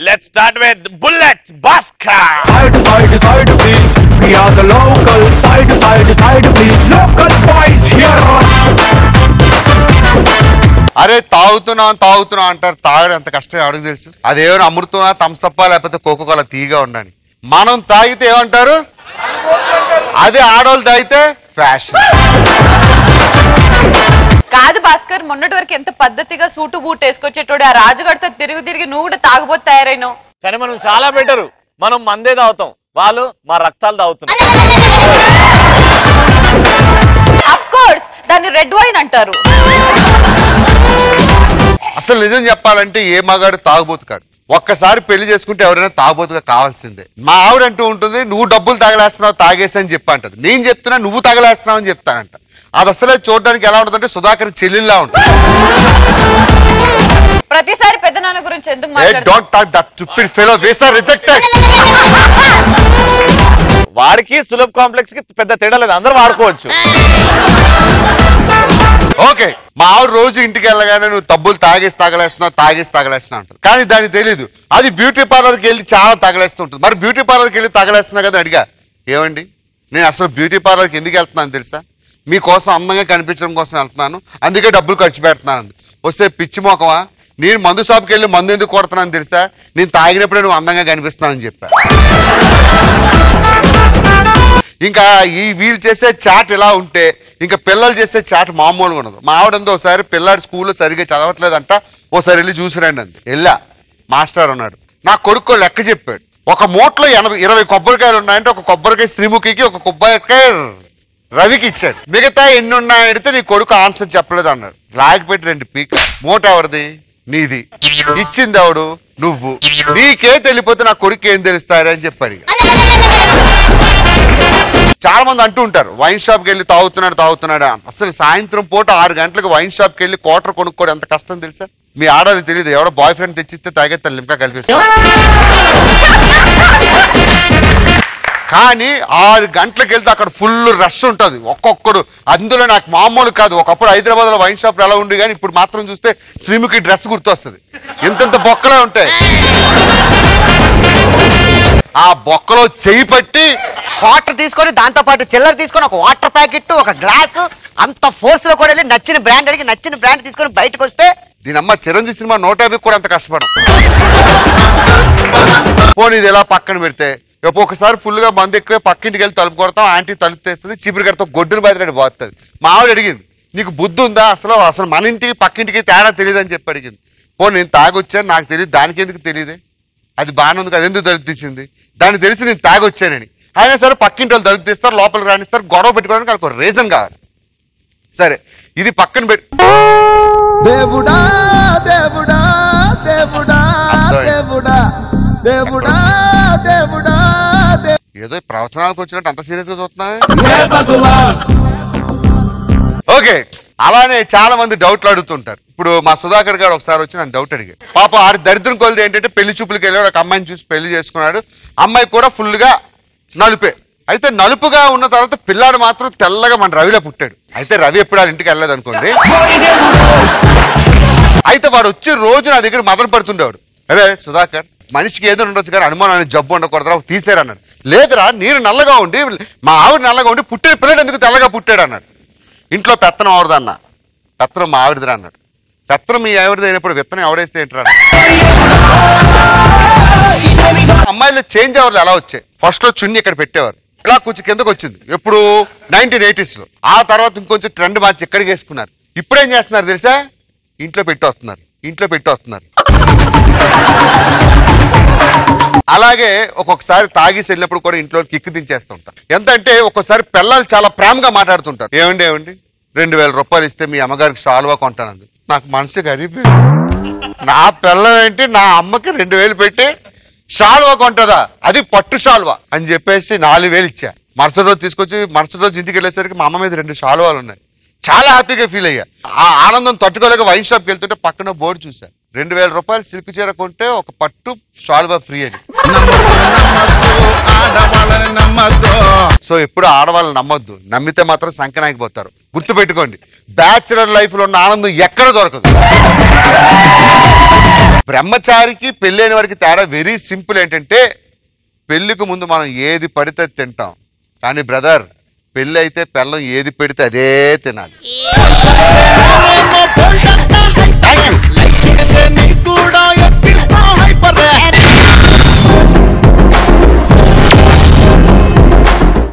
Let's start with Bullet Bhaskar. Side to side, side please. We are the local. Side to side, side please. Local boys here. అరే తాగుతున్నా అంటారు. తాగడం ఎంత కష్టం ఎవరికి తెలుసు? అదేమైనా అమృతమా థమ్సప్పా లేకపోతే కోకోకోలా తీగా ఉండని. మనం తాగితే ఏమంటారు? అదే ఆడవాళ్ళు తాగితే ఫ్యాషన్. కాదు భాస్కర్, మొన్నటి వరకు ఎంత పద్ధతిగా సూటు బూట్ వేసుకొచ్చేటోడు ఆ రాజుగాడితో తిరిగి నువ్వు కూడా తాగుబోతు తయారైనావు. కానీ మనం చాలా బెటరు. మనం మందే తాగుతాం, వాళ్ళు మా రక్తాలు తాగుతున్నారు. ఆఫ్ కోర్స్ దాన్ని రెడ్ వైన్ అంటారు. అసలు నిజం చెప్పాలంటే ఏ మగాడు తాగుబోతు కాడు. ఒక్కసారి పెళ్లి చేసుకుంటే ఎవరైనా తాగుబోతుగా కావాల్సిందే. మా ఆవిడ అంటూ ఉంటుంది, నువ్వు డబ్బులు తగలేస్తున్నావు తాగేసి అని చెప్పి అంటది. నేను చెప్తున్నా నువ్వు తగలేస్తున్నావు అని చెప్తానంట. అది అసలే చూడడానికి ఎలా ఉంటుందంటే సుధాకర్ చెల్లెల్లా ఉంటుంది. ప్రతిసారి పెద్ద నాన్న గురించి ఎందుకు వాడికి సులభ్ కాంప్లెక్స్ కి పెద్ద తేడా లేదు, అందరూ వాడుకోవచ్చు. ఓకే, మా ఆవిడ రోజు ఇంటికి వెళ్ళగానే నువ్వు డబ్బులు తాగేసి తగలేస్తున్నావు అంటారు. కానీ దానికి తెలీదు అది బ్యూటీ పార్లర్కి వెళ్ళి చాలా తగలేస్తుంటుంది. మరి బ్యూటీ పార్లర్కి వెళ్ళి తగలేస్తున్నా కదా అడిగా. ఏమండి, నేను అసలు బ్యూటీ పార్లర్కి ఎందుకు వెళ్తున్నాను తెలుసా? మీకోసం అందంగా కనిపించడం కోసం వెళ్తున్నాను, అందుకే డబ్బులు ఖర్చు పెడుతున్నాను. వస్తే పిచ్చి మోకమా, నేను మందు షాప్కి వెళ్ళి మందు ఎందుకు కొడుతున్నాను తెలుసా? నేను తాగినప్పుడే నువ్వు అందంగా కనిపిస్తున్నానని చెప్పా. ఇంకా ఈ వీళ్ళు చేసే చాట్ ఇలా ఉంటే ఇంకా పిల్లలు చేసే చాట్ మామూలుగా ఉండదు. మా ఆవిడంతా ఒకసారి పిల్లాడి స్కూల్లో సరిగ్గా చదవట్లేదంట, ఓసారి వెళ్ళి చూసిరండి అంది. వెళ్ళా, మాస్టర్ ఉన్నాడు. నా కొడుకు లెక్క చెప్పాడు. ఒక మూటలో 20 కొబ్బరికాయలు ఉన్నాయంటే ఒక కొబ్బరికాయ శ్రీముఖికి, ఒక కొబ్బరికాయ రవికి ఇచ్చాడు. మిగతా ఎన్ని ఉన్నాయని అడిగితే నీ కొడుకు ఆన్సర్ చెప్పలేదు అన్నాడు. లాగిపెట్టి 2 పీక. మూట ఎవరిది? నీది. ఇచ్చింది ఎవడు? నువ్వు. నీకే తెలిపోతే నా కొడుకు ఏం తెలుస్తారే అని చెప్పాడు. చాలా మంది అంటూ ఉంటారు వైన్ షాప్కి వెళ్ళి తాగుతున్నాడు. అసలు సాయంత్రం పూట 6 గంటలకు వైన్ షాప్కి వెళ్ళి క్వార్టర్ కొనుక్కోవడం ఎంత కష్టం తెలుసా? మీ ఆడవాళ్ళు తెలియదు, ఎవడో బాయ్ ఫ్రెండ్ తెచ్చిస్తే తాగేస్తారు లింకా కలిపేస్తారు. కానీ 6 గంటలకు వెళ్తే అక్కడ ఫుల్ రష్ ఉంటుంది. ఒక్కొక్కడు అందులో నాకు మామూలు కాదు. ఒకప్పుడు హైదరాబాద్ లో వైన్ షాప్లు ఎలా ఉండి, కానీ ఇప్పుడు మాత్రం చూస్తే శ్రీముఖి డ్రెస్ గుర్తొస్తుంది. ఇంతంత బొక్కలే ఉంటాయి. ఆ బొక్కలో చెయ్యి పట్టి వాటర్ తీసుకొని దాంతో పాటు చిల్లర తీసుకొని ఒక వాటర్ ప్యాకెట్, ఒక గ్లాసు, అంత ఫోర్స్ లో కూడా వెళ్ళి నచ్చిన బ్రాండ్ అడిగి నచ్చిన బ్రాండ్ తీసుకొని బయటకు వస్తే దీనమ్మ చిరంజీవి సినిమా 150 కూడా అంత కష్టపడం. పోనీ ఇది ఎలా పక్కన పెడితే ఒకసారి ఫుల్ గా మంది ఎక్కువ పక్కింటికి వెళ్ళి తలుపు కొడతాం, ఆంటీ తలుపు తెస్తుంది, చీపురు కడతాం, గొడ్డును బయటకు పోతుంది. మా ఆవిడ అడిగింది, నీకు బుద్ధి ఉందా? అసలు మన ఇంటికి పక్కింటికి తేడా తెలియదు అని చెప్పి అడిగింది. పోనీ నేను తాగొచ్చాను, నాకు తెలియదు, దానికి ఎందుకు తెలియదే? అది బాగానే ఉంది కదా, ఎందుకు తలుపు తీసింది? దానికి తెలిసి నేను తాగొచ్చానని. అయినా సరే పక్కింటి వాళ్ళు తలుపు తీస్తారు, లోపలికి రాణిస్తారు, గొడవ పెట్టుకోవడానికి వాళ్ళకి ఒక రీజన్ కావాలి. సరే, ఇది పక్కన పెట్టి దేవుడా దేవుడా దేవుడా దేవుడా దేవుడా దేవుడా ఏదో ప్రవచనాలకు వచ్చినట్టు అంత సీరియస్ గా చూస్తున్నా. ఓకే, అలానే చాలా మంది డౌట్లు అడుగుతుంటారు. ఇప్పుడు మా సుధాకర్ గారు ఒకసారి వచ్చి నన్ను డౌట్ అడిగాడు. పాప ఆడి దరిద్రం కొలిది ఏంటంటే పెళ్లి చూపులకి వెళ్ళాడు, ఒక అమ్మాయిని చూసి పెళ్లి చేసుకున్నాడు. అమ్మాయి కూడా ఫుల్ గా నలుపే. అయితే నలుపుగా ఉన్న తర్వాత పిల్లాడు మాత్రం తెల్లగా మన రవిలో పుట్టాడు. అయితే రవి ఎప్పుడు వాళ్ళ ఇంటికి వెళ్ళలేదు అనుకోండి. అయితే వాడు వచ్చి రోజు నా దగ్గర మదన పడుతుండేవాడు. అరే సుధాకర్, మనిషికి ఏదో ఉండొచ్చు కానీ అనుమానం అనేది జబ్బు ఉండకూడదురా, తీసేరు అన్నాడు. లేదురా, నేను నల్లగా ఉండి మా ఆవిడ నల్లగా ఉండి పుట్టిన పిల్లడు ఎందుకు తెల్లగా పుట్టాడు అన్నాడు. ఇంట్లో పెత్తనం ఆవిడదన్నా, పెత్తనం మా ఆవిడదిరా అన్నాడు. పెత్తనం మీ ఆవిడది అయినప్పుడు విత్తనం ఎవడేస్తే ఏంటరా? అమ్మాయిలు చేంజ్ అవర్లు ఎలా వచ్చాయి? ఫస్ట్ లో చున్ని ఇక్కడ పెట్టేవారు, ఇలా కొంచెం కిందకు వచ్చింది. ఎప్పుడు 1980s లో. ఆ తర్వాత ఇంకొంచెం ట్రెండ్ మార్చి ఎక్కడికి వేసుకున్నారు. ఇప్పుడు ఏం చేస్తున్నారు తెలుసా? ఇంట్లో పెట్టి వస్తున్నారు. అలాగే ఒక్కొక్కసారి తాగేసి వెళ్ళినప్పుడు కూడా ఇంట్లో కిక్కు దించేస్తూ ఉంటారు. ఎంత అంటే ఒక్కోసారి పిల్లలు చాలా ప్రేమగా మాట్లాడుతుంటారు. ఏమండి 2000 రూపాయలు ఇస్తే మీ అమ్మగారికి షాల్వా కొంటానంది. నాకు మనసుకి అడిగిపోయింది, నా పిల్లం ఏంటి నా అమ్మకి 2000 పెట్టి షాల్వా కొంటదా, అది పట్టు షాల్వా అని చెప్పేసి 4000 ఇచ్చా. మరుసటి రోజు ఇంటికి వెళ్ళేసరికి మా అమ్మ మీద 2 షాల్వాలు ఉన్నాయి. చాలా హ్యాపీగా ఫీల్ అయ్యా. ఆ ఆనందం తట్టుకోలేక వైన్ షాప్కి వెళ్తుంటే పక్కన బోర్డు చూసా, 2000 రూపాయలు సిల్క్ చీర కొంటే ఒక పట్టు షాల్వా ఫ్రీ అని. సో ఎప్పుడు ఆడవాళ్ళు నమ్మొద్దు, నమ్మితే మాత్రం సంకనాగిపోతారు. గుర్తు పెట్టుకోండి, బ్యాచులర్ లైఫ్ లో ఉన్న ఆనందం ఎక్కడ దొరకదు. బ్రహ్మచారికి పెళ్ళైన వాడికి తేడా వెరీ సింపుల్. ఏంటంటే పెళ్లికి ముందు మనం ఏది పడితే తింటాం, కానీ బ్రదర్ పెళ్ళి అయితే పెళ్ళం ఏది పెడితే అదే తినాలి.